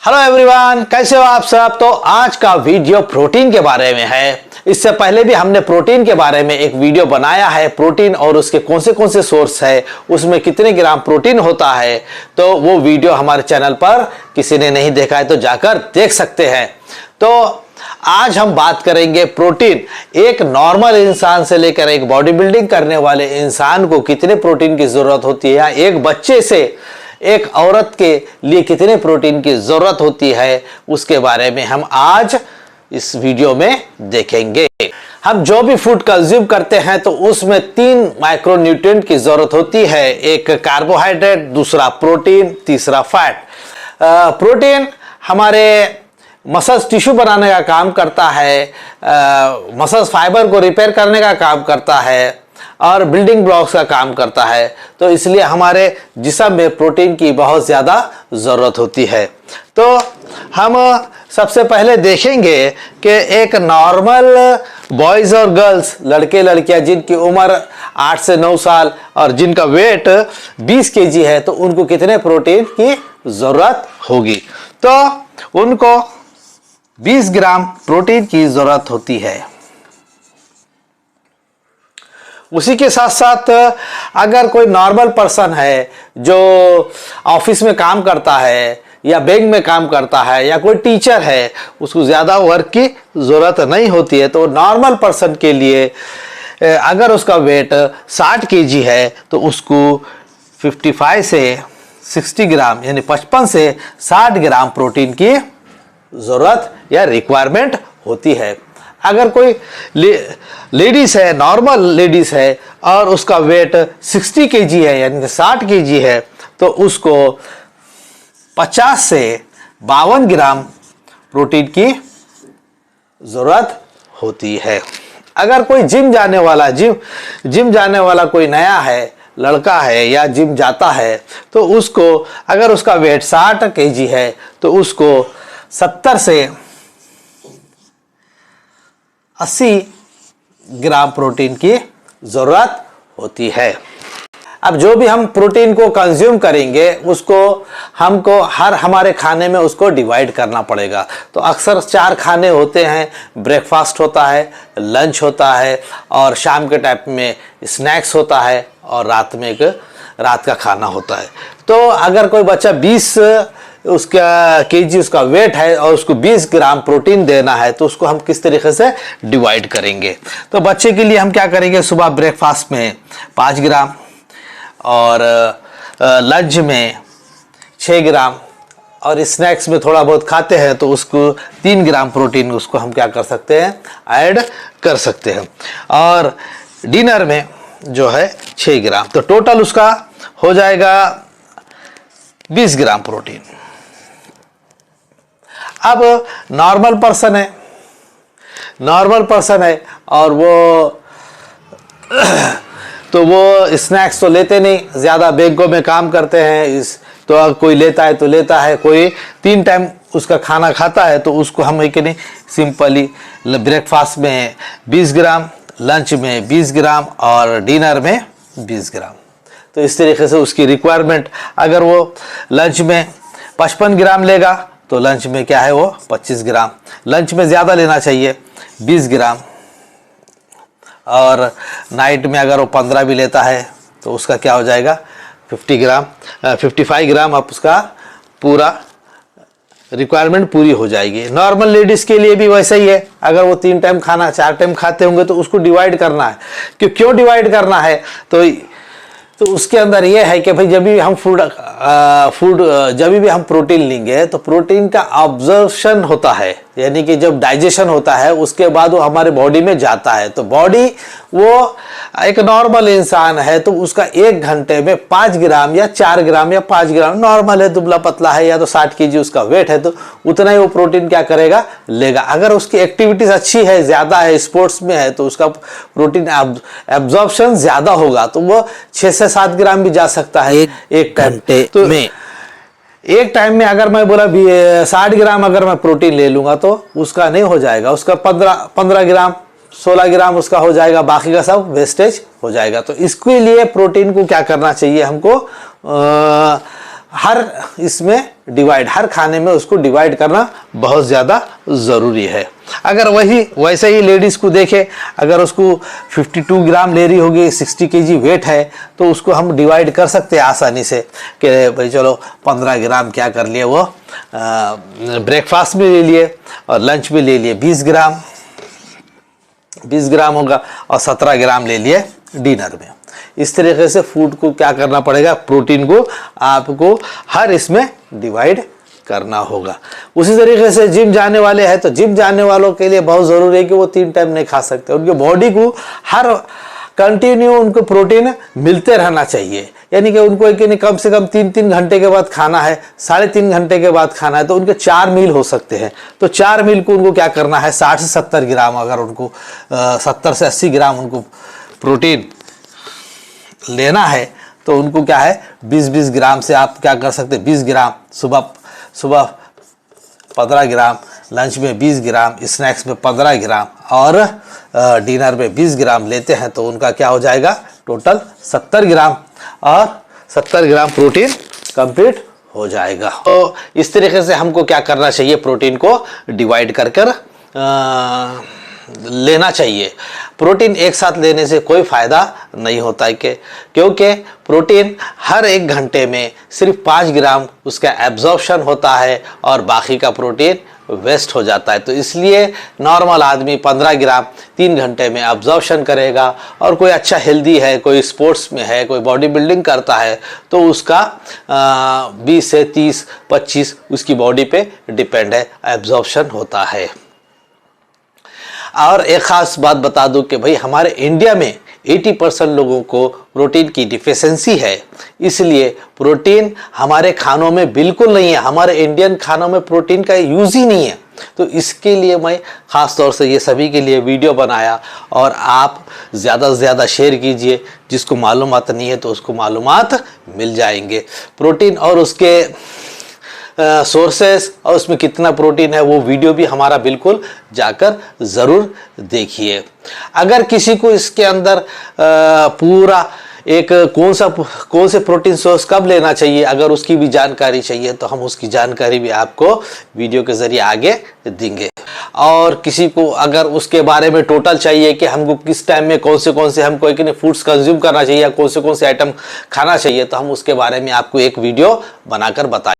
Hello everyone, कैसे हो आप सब। तो आज का वीडियो प्रोटीन के बारे में है। इससे पहले भी हमने प्रोटीन के बारे में एक वीडियो बनाया है, प्रोटीन और उसके कौन से सोर्स है, उसमें कितने ग्राम प्रोटीन होता है। तो वो वीडियो हमारे चैनल पर किसी ने नहीं देखा है तो जाकर देख सकते हैं। तो आज हम बात करेंगे प्रोटीन, एक नॉर्मल इंसान से लेकर एक बॉडी बिल्डिंग करने वाले इंसान को कितने प्रोटीन की जरूरत होती है, या एक बच्चे से एक औरत के लिए कितने प्रोटीन की जरूरत होती है, उसके बारे में हम आज इस वीडियो में देखेंगे। हम जो भी फूड कंज्यूम करते हैं तो उसमें 3 माइक्रोन्यूट्रिएंट की जरूरत होती है, एक कार्बोहाइड्रेट, दूसरा प्रोटीन, तीसरा फैट। प्रोटीन हमारे मसल्स टिश्यू बनाने का काम करता है, मसल्स फाइबर को रिपेयर करने का काम करता है और बिल्डिंग ब्लॉक्स का काम करता है। तो इसलिए हमारे जिस्म में प्रोटीन की बहुत ज़्यादा ज़रूरत होती है। तो हम सबसे पहले देखेंगे कि एक नॉर्मल बॉयज़ और गर्ल्स, लड़के लड़कियां जिनकी उम्र 8 से 9 साल और जिनका वेट 20 केजी है, तो उनको कितने प्रोटीन की ज़रूरत होगी। तो उनको 20 ग्राम प्रोटीन की ज़रूरत होती है। उसी के साथ साथ अगर कोई नॉर्मल पर्सन है जो ऑफिस में काम करता है या बैंक में काम करता है या कोई टीचर है, उसको ज़्यादा वर्क की ज़रूरत नहीं होती है। तो नॉर्मल पर्सन के लिए अगर उसका वेट 60 केजी है तो उसको 55 से 60 ग्राम यानी 55 से 60 ग्राम प्रोटीन की ज़रूरत या रिक्वायरमेंट होती है। अगर कोई लेडीज है, नॉर्मल लेडीज है और उसका वेट 60 केजी है यानी 60 केजी है, तो उसको 50 से 52 ग्राम प्रोटीन की ज़रूरत होती है। अगर कोई जिम जाने वाला कोई नया है, लड़का है या जिम जाता है, तो उसको अगर उसका वेट 60 केजी है तो उसको 70 से 80 ग्राम प्रोटीन की ज़रूरत होती है। अब जो भी हम प्रोटीन को कंज्यूम करेंगे उसको हमको हमारे खाने में उसको डिवाइड करना पड़ेगा। तो अक्सर 4 खाने होते हैं, ब्रेकफास्ट होता है, लंच होता है और शाम के टाइम में स्नैक्स होता है और रात का खाना होता है। तो अगर कोई बच्चा 20 केजी उसका वेट है और उसको 20 ग्राम प्रोटीन देना है, तो उसको हम किस तरीके से डिवाइड करेंगे। तो बच्चे के लिए हम क्या करेंगे, सुबह ब्रेकफास्ट में 5 ग्राम और लंच में 6 ग्राम और स्नैक्स में थोड़ा बहुत खाते हैं तो उसको 3 ग्राम प्रोटीन उसको हम क्या कर सकते हैं, ऐड कर सकते हैं। और डिनर में जो है 6 ग्राम, तो टोटल उसका हो जाएगा 20 ग्राम प्रोटीन। अब नॉर्मल पर्सन है और वो स्नैक्स तो लेते नहीं, ज़्यादा बैंकों में काम करते हैं, तो कोई लेता है, कोई 3 टाइम उसका खाना खाता है, तो उसको हम एक नहीं सिंपली ब्रेकफास्ट में 20 ग्राम, लंच में 20 ग्राम और डिनर में 20 ग्राम। तो इस तरीके से उसकी रिक्वायरमेंट, अगर वो लंच में 55 ग्राम लेगा तो लंच में क्या है वो 25 ग्राम, लंच में ज़्यादा लेना चाहिए 20 ग्राम, और नाइट में अगर वो 15 भी लेता है तो उसका क्या हो जाएगा 55 ग्राम। अब उसका पूरा रिक्वायरमेंट पूरी हो जाएगी। नॉर्मल लेडीज़ के लिए भी वैसा ही है, अगर वो 3 टाइम खाना 4 टाइम खाते होंगे तो उसको डिवाइड करना है। क्यों डिवाइड करना है, तो उसके अंदर ये है कि भाई जब भी हम प्रोटीन लेंगे तो प्रोटीन का ऑब्जर्प्शन होता है, यानी कि जब डाइजेशन होता है उसके बाद वो हमारे बॉडी में जाता है। तो बॉडी, वो एक नॉर्मल इंसान है तो उसका 1 घंटे में 5 ग्राम या 4 ग्राम या 5 ग्राम, नॉर्मल है, दुबला पतला है या तो 60 केजी उसका वेट है, तो उतना ही वो प्रोटीन क्या करेगा, लेगा। अगर उसकी एक्टिविटीज़ अच्छी है, ज़्यादा है, स्पोर्ट्स में है, तो उसका प्रोटीन एब्जॉर्प्शन ज़्यादा होगा, तो वो 6 से 7 ग्राम भी जा सकता है एक घंटे में। एक टाइम में अगर मैं बोला 60 ग्राम अगर मैं प्रोटीन ले लूँगा तो उसका नहीं हो जाएगा, उसका 15 ग्राम 16 ग्राम उसका हो जाएगा, बाकी का सब वेस्टेज हो जाएगा। तो इसके लिए प्रोटीन को क्या करना चाहिए हमको, हर इसमें डिवाइड, हर खाने में उसको डिवाइड करना बहुत ज़्यादा ज़रूरी है। अगर वही वैसे ही लेडीज़ को देखें, अगर उसको 52 ग्राम ले रही होगी, 60 केजी वेट है, तो उसको हम डिवाइड कर सकते हैं आसानी से कि भाई चलो 15 ग्राम क्या कर लिए, वो ब्रेकफास्ट में ले लिए और लंच में ले लिए 20 ग्राम होगा, और 17 ग्राम ले लिए डिनर में। इस तरीके से फूड को क्या करना पड़ेगा, प्रोटीन को आपको हर इसमें डिवाइड करना होगा। उसी तरीके से जिम जाने वाले हैं, तो जिम जाने वालों के लिए बहुत ज़रूरी है कि वो 3 टाइम नहीं खा सकते। उनके बॉडी को हर कंटिन्यू उनको प्रोटीन मिलते रहना चाहिए, यानी कि उनको एक कम से कम 3-3 घंटे के बाद खाना है, 3.5 घंटे के बाद खाना है, तो उनके 4 मील हो सकते हैं। तो 4 मील को उनको क्या करना है, 60 से 70 ग्राम, अगर उनको 70 से 80 ग्राम उनको प्रोटीन लेना है, तो उनको क्या है 20-20 ग्राम से आप क्या कर सकते हैं, 20 ग्राम सुबह 15 ग्राम, लंच में 20 ग्राम, स्नैक्स में 15 ग्राम और डिनर में 20 ग्राम लेते हैं, तो उनका क्या हो जाएगा, टोटल 70 ग्राम, और 70 ग्राम प्रोटीन कंप्लीट हो जाएगा। तो इस तरीके से हमको क्या करना चाहिए, प्रोटीन को डिवाइड कर लेना चाहिए। प्रोटीन एक साथ लेने से कोई फ़ायदा नहीं होता है, क्योंकि प्रोटीन हर 1 घंटे में सिर्फ 5 ग्राम उसका एब्जॉर्प्शन होता है और बाकी का प्रोटीन वेस्ट हो जाता है। तो इसलिए नॉर्मल आदमी 15 ग्राम 3 घंटे में एब्जॉर्प्शन करेगा, और कोई अच्छा हेल्दी है, कोई स्पोर्ट्स में है, कोई बॉडी बिल्डिंग करता है, तो उसका 20 से 30-25 उसकी बॉडी पे डिपेंड है, एब्जॉर्प्शन होता है। और एक ख़ास बात बता दूं कि भाई हमारे इंडिया में 80% लोगों को प्रोटीन की डिफिशियंसी है, इसलिए प्रोटीन हमारे खानों में बिल्कुल नहीं है। हमारे इंडियन खानों में प्रोटीन का यूज़ ही नहीं है। तो इसके लिए मैं ख़ास तौर से ये सभी के लिए वीडियो बनाया, और आप ज़्यादा से ज़्यादा शेयर कीजिए। जिसको मालूमात नहीं है तो उसको मालूमात मिल जाएंगे। प्रोटीन और उसके सोर्सेस और उसमें कितना प्रोटीन है, वो वीडियो भी हमारा बिल्कुल जाकर ज़रूर देखिए। अगर किसी को इसके अंदर पूरा एक कौन से प्रोटीन सोर्स कब लेना चाहिए, अगर उसकी भी जानकारी चाहिए, तो हम उसकी जानकारी भी आपको वीडियो के ज़रिए आगे देंगे। और किसी को अगर उसके बारे में टोटल चाहिए कि हमको किस टाइम में कौन से हमको एक फूड्स कंज्यूम करना चाहिए, या कौन से आइटम खाना चाहिए, तो हम उसके बारे में आपको एक वीडियो बनाकर बताएंगे।